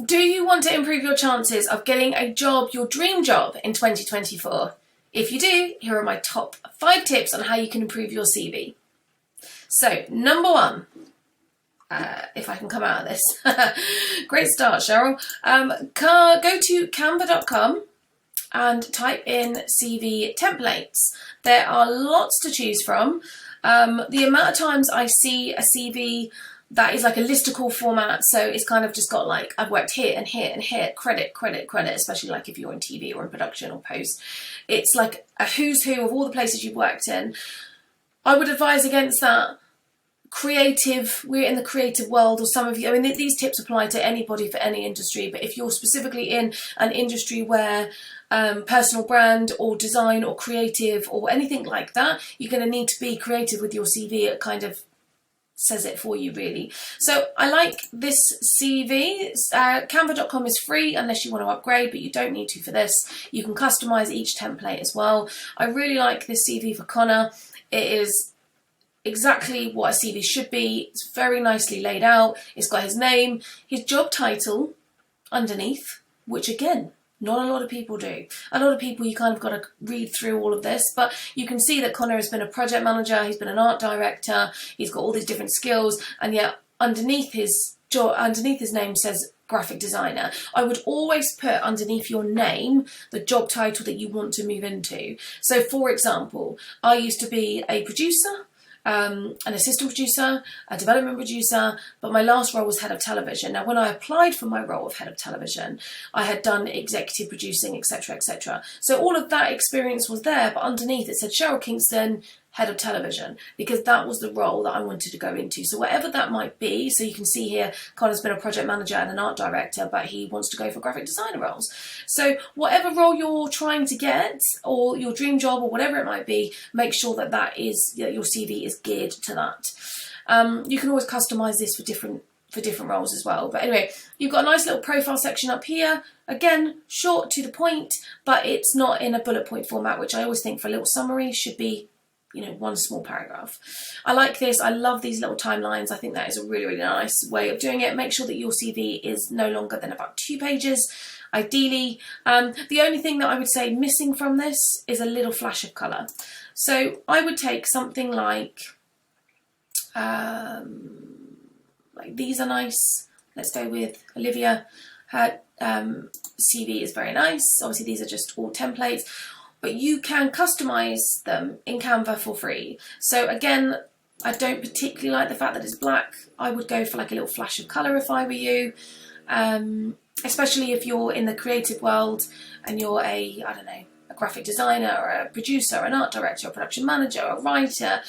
Do you want to improve your chances of getting a job, your dream job, in 2024? If you do, here are my top 5 tips on how you can improve your CV. So, number 1, if I can come out of this. Great start, Cheryl. Go to canva.com and type in CV templates. There are lots to choose from. The amount of times I see a CV that is like a listicle format, so it's kind of just got like, I've worked here and here and here, credit, especially like if you're in TV or in production or post. It's like a who's who of all the places you've worked in. I would advise against that. Creative, we're in the creative world, or some of you, I mean, these tips apply to anybody for any industry, but if you're specifically in an industry where personal brand or design or creative or anything like that, you're going to need to be creative with your CV. It kind of says it for you, really. So I like this CV. Canva.com is free unless you want to upgrade, but you don't need to for this. You can customize each template as well. I really like this CV for Connor. It is exactly what a CV should be. It's very nicely laid out. It's got his name, his job title underneath, which again, not a lot of people do. A lot of people, you kind of got to read through all of this, but you can see that Connor has been a project manager, he's been an art director, he's got all these different skills, and yet underneath his name says graphic designer. I would always put underneath your name the job title that you want to move into. So for example, I used to be a producer, an assistant producer, a development producer, but my last role was head of television. Now, when I applied for my role of head of television, I had done executive producing, etc., etc. So all of that experience was there, but underneath it said Cheryl Kingston, head of television, because that was the role that I wanted to go into. So whatever that might be, so you can see here, Connor's been a project manager and an art director, but he wants to go for graphic designer roles. So whatever role you're trying to get, or your dream job, or whatever it might be, make sure that your CV is geared to that. You can always customize this for different roles as well. But anyway, you've got a nice little profile section up here. Again, short to the point, but it's not in a bullet point format, which I always think for a little summary should be, one small paragraph. I like this. I love these little timelines. I think that is a really, really nice way of doing it. Make sure that your CV is no longer than about 2 pages, ideally. The only thing that I would say missing from this is a little flash of colour. So I would take something like these are nice. Let's go with Olivia. Her CV is very nice. Obviously, these are just all templates, but you can customize them in Canva for free. So again, I don't particularly like the fact that it's black. I would go for like a little flash of colour if I were you, especially if you're in the creative world and you're a graphic designer or a producer, an art director, a production manager, a writer.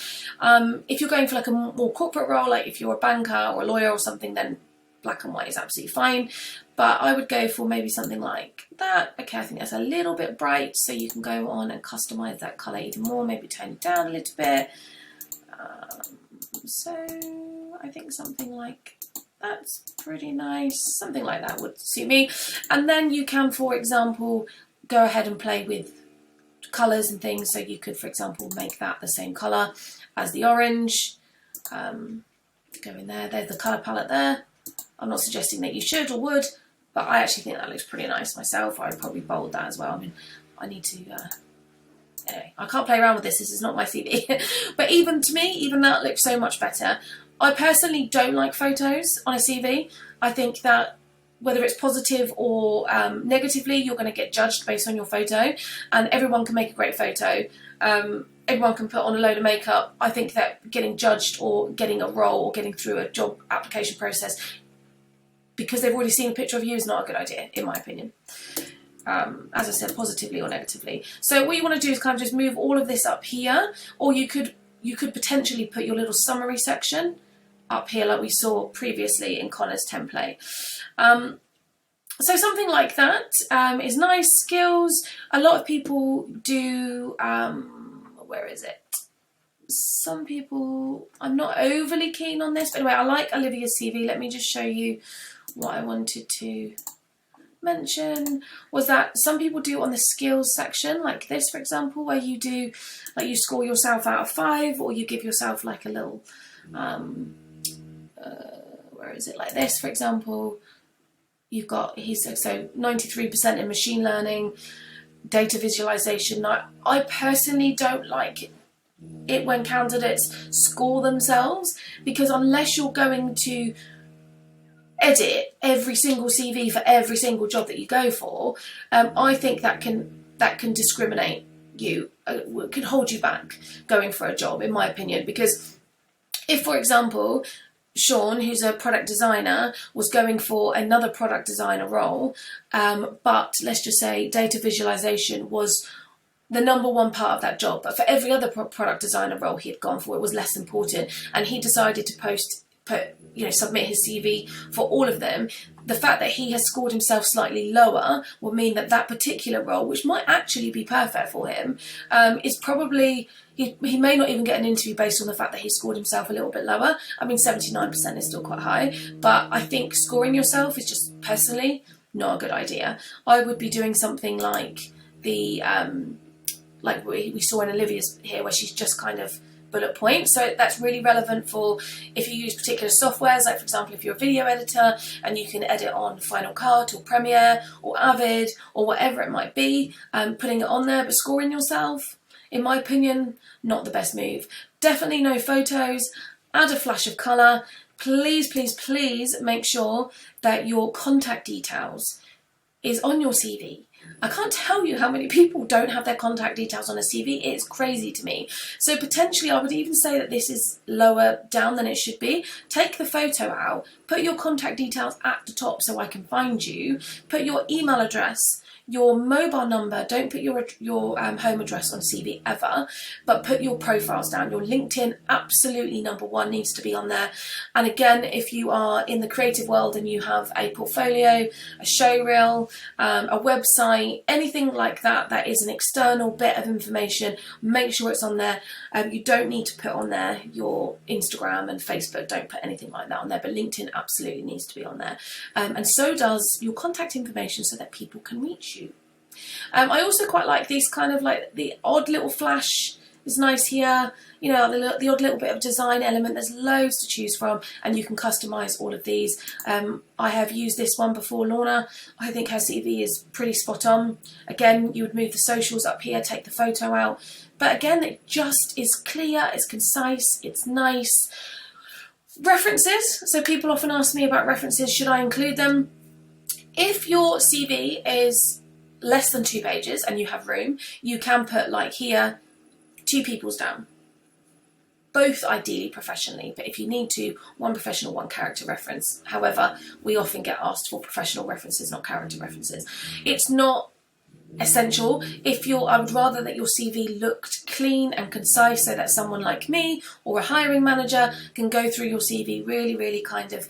If you're going for like a more corporate role, like if you're a banker or a lawyer or something, then black and white is absolutely fine. But I would go for maybe something like that. Okay, I think that's a little bit bright, so you can go on and customize that colour even more, maybe tone it down a little bit. So I think something like that's pretty nice. Something like that would suit me. And then you can, for example, go ahead and play with colours and things. So you could, for example, make that the same colour as the orange. Go in there. There's the colour palette there. I'm not suggesting that you should or would, but I actually think that looks pretty nice myself. I'd probably bold that as well. I mean, I need to... anyway, I can't play around with this. This is not my CV. But even to me, even that looks so much better. I personally don't like photos on a CV. I think that whether it's positive or negatively, you're going to get judged based on your photo, and everyone can make a great photo. Everyone can put on a load of makeup. I think that getting judged or getting a role or getting through a job application process because they've already seen a picture of you is not a good idea, in my opinion. As I said, positively or negatively. So what you want to do is kind of just move all of this up here, or you could potentially put your little summary section up here like we saw previously in Connor's template. So something like that is nice. Skills. A lot of people do, where is it? Some people, I'm not overly keen on this, but anyway, I like Olivia's CV. Let me just show you what I wanted to mention. Was that some people do on the skills section, like this, for example, where you do, like you score yourself out of 5, or you give yourself like a little, where is it, like this, for example. he's so 93% in machine learning, data visualization. Now, I personally don't like it when candidates score themselves, because unless you're going to edit every single CV for every single job that you go for, I think that can discriminate you, can hold you back going for a job, in my opinion. Because if, for example, Sean, who's a product designer, was going for another product designer role, but let's just say data visualization was the number one part of that job, but for every other product designer role he had gone for, it was less important, and he decided to submit his CV for all of them. The fact that he has scored himself slightly lower will mean that that particular role, which might actually be perfect for him, is probably, he may not even get an interview based on the fact that he scored himself a little bit lower. I mean, 79% is still quite high, but I think scoring yourself is just personally not a good idea. I would be doing something like like we saw in Olivia's here, where she's just kind of bullet points. So that's really relevant for if you use particular softwares, like for example, if you're a video editor and you can edit on Final Cut or Premiere or Avid or whatever it might be, putting it on there, but scoring yourself, in my opinion, not the best move. Definitely no photos, add a flash of colour. Please, please, please make sure that your contact details is on your CV. I can't tell you how many people don't have their contact details on a CV. It's crazy to me. So potentially I would even say that this is lower down than it should be. Take the photo out, put your contact details at the top so I can find you, put your email address, your mobile number. Don't put your home address on CV ever, but put your profiles down. Your LinkedIn, absolutely number one, needs to be on there. And again, if you are in the creative world and you have a portfolio, a show reel, a website, anything like that, that is an external bit of information, make sure it's on there. You don't need to put on there your Instagram and Facebook. Don't put anything like that on there, but LinkedIn absolutely needs to be on there. And so does your contact information, so that people can reach you. I also quite like these kind of like the odd little flash is nice here. You know, the odd little bit of design element. There's loads to choose from, and you can customize all of these. I have used this one before, Lorna. I think her CV is pretty spot on. Again, you would move the socials up here, take the photo out. But again, it just is clear, it's concise, it's nice. References. So people often ask me about references. Should I include them? If your CV is less than 2 pages and you have room, you can put, like here, 2 people's down. Both ideally professionally, but if you need to, 1 professional, 1 character reference. However, we often get asked for professional references, not character references. It's not essential. I would rather that your CV looked clean and concise, so that someone like me or a hiring manager can go through your CV really, really kind of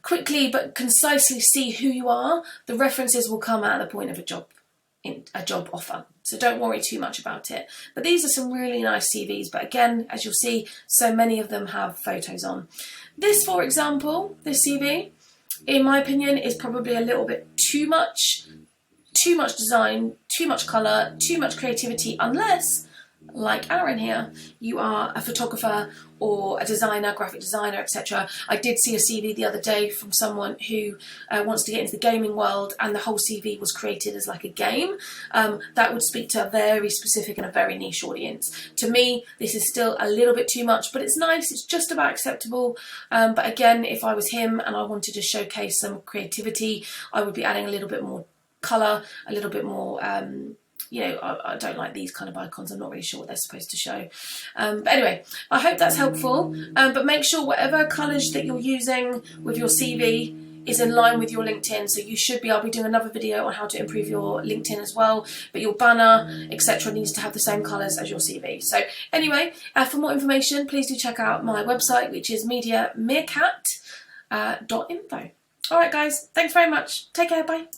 quickly but concisely see who you are. The references will come at the point of a job offer, so don't worry too much about it. But these are some really nice CVs, but again, as you'll see, so many of them have photos on. This, for example, this CV, in my opinion, is probably a little bit too much design, too much colour, too much creativity, unless, like Aaron here, you are a photographer or a designer, graphic designer, etc. I did see a CV the other day from someone who wants to get into the gaming world, and the whole CV was created as like a game. That would speak to a very specific and a very niche audience. To me, this is still a little bit too much, but it's nice, it's just about acceptable. But again, if I was him and I wanted to showcase some creativity, I would be adding a little bit more colour, a little bit more I don't like these kind of icons. I'm not really sure what they're supposed to show. But anyway, I hope that's helpful. But make sure whatever colours that you're using with your CV is in line with your LinkedIn. So you should be, I'll be doing another video on how to improve your LinkedIn as well. But your banner, etc. needs to have the same colours as your CV. So anyway, for more information, please do check out my website, which is mediameerkat.info. All right, guys. Thanks very much. Take care. Bye.